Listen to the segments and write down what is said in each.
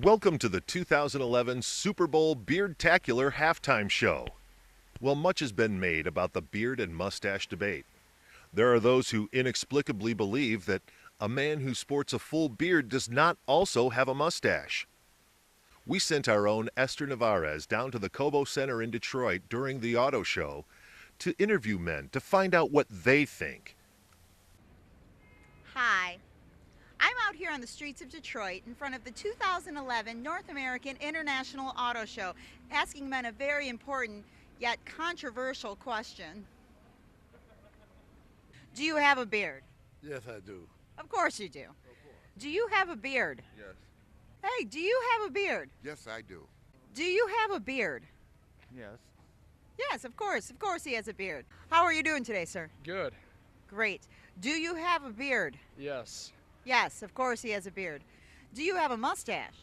Welcome to the 2011 Super Bowl Beardtacular halftime show. Well, much has been made about the beard and mustache debate. There are those who inexplicably believe that a man who sports a full beard does not also have a mustache. We sent our own Esther Navarez down to the Cobo Center in Detroit during the auto show to interview men to find out what they think. Hi. I'm out here on the streets of Detroit in front of the 2011 North American International Auto Show, asking men a very important yet controversial question. Do you have a beard? Yes, I do. Of course you do. Do you have a beard? Yes. Hey, do you have a beard? Yes, I do. Do you have a beard? Yes. Yes, of course. Of course he has a beard. How are you doing today, sir? Good. Great. Do you have a beard? Yes. Yes, of course he has a beard. Do you have a mustache?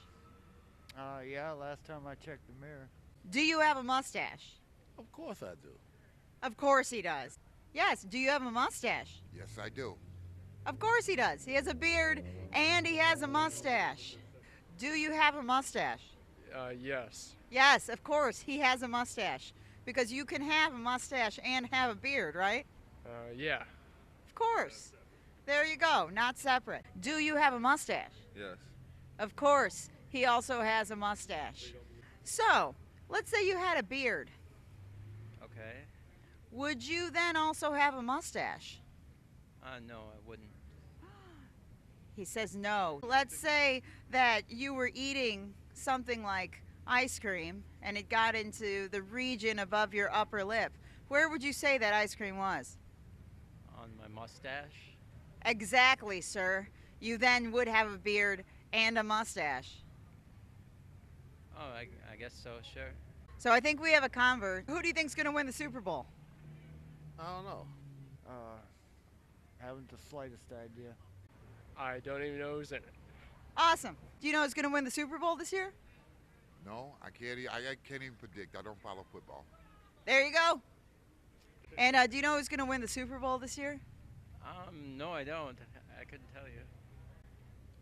Yeah, last time I checked the mirror. Do you have a mustache? Of course I do. Of course he does. Yes, do you have a mustache? Yes, I do. Of course he does. He has a beard and he has a mustache. Do you have a mustache? Yes. Yes, of course he has a mustache. Because you can have a mustache and have a beard, right? Yeah. Of course. There you go, not separate. Do you have a mustache? Yes. Of course, he also has a mustache. So, let's say you had a beard. Okay. Would you then also have a mustache? No, I wouldn't. He says no. Let's say that you were eating something like ice cream and it got into the region above your upper lip. Where would you say that ice cream was? On my mustache? Exactly, sir. You then would have a beard and a mustache. Oh, I guess so, sure. So I think we have a convert. Who do you think's going to win the Super Bowl? I don't know. Haven't the slightest idea. I don't even know who's in it. Awesome. Do you know who's going to win the Super Bowl this year? No, I can't. I can't even predict. I don't follow football. There you go. And do you know who's going to win the Super Bowl this year? No, I don't. I couldn't tell you.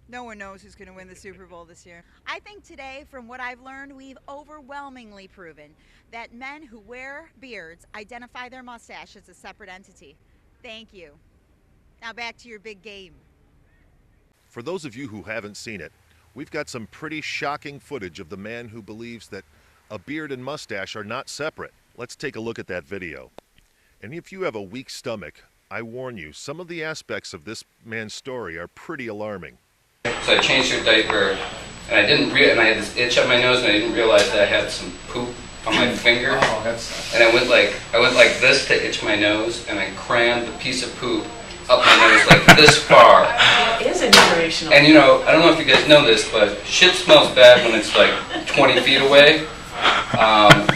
No one knows who's going to win the Super Bowl this year. I think today, from what I've learned, we've overwhelmingly proven that men who wear beards identify their mustache as a separate entity. Thank you. Now back to your big game. For those of you who haven't seen it, we've got some pretty shocking footage of the man who believes that a beard and mustache are not separate. Let's take a look at that video. And if you have a weak stomach, I warn you, some of the aspects of this man's story are pretty alarming. So I changed her diaper, and I had this itch on my nose, and I didn't realize that I had some poop on my finger. Oh, that's... And I went like this to itch my nose, and I crammed the piece of poop up my nose like this far. It is inspirational. And you know, I don't know if you guys know this, but shit smells bad when it's like 20 feet away.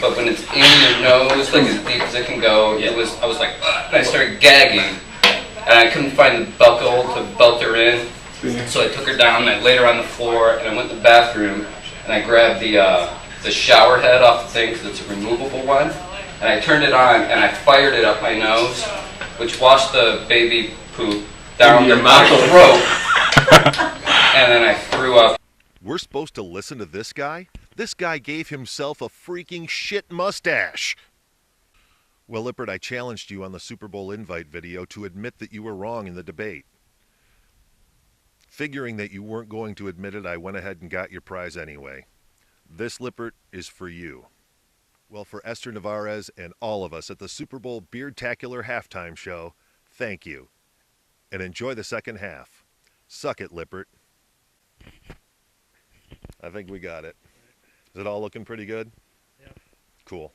But when it's in your nose, like as deep as it can go, I was like, ugh, and I started gagging, and I couldn't find the buckle to belt her in. So I took her down, and I laid her on the floor, and I went to the bathroom, and I grabbed the shower head off the thing, because it's a removable one, and I turned it on, and I fired it up my nose, which washed the baby poop down my throat, and then I threw up. We're supposed to listen to this guy? This guy gave himself a freaking shit mustache. Well, Lippert, I challenged you on the Super Bowl invite video to admit that you were wrong in the debate. Figuring that you weren't going to admit it, I went ahead and got your prize anyway. This, Lippert, is for you. Well, for Esther Navarez and all of us at the Super Bowl Beardtacular halftime show, thank you. And enjoy the second half. Suck it, Lippert. I think we got it. Is it all looking pretty good? Yeah. Cool.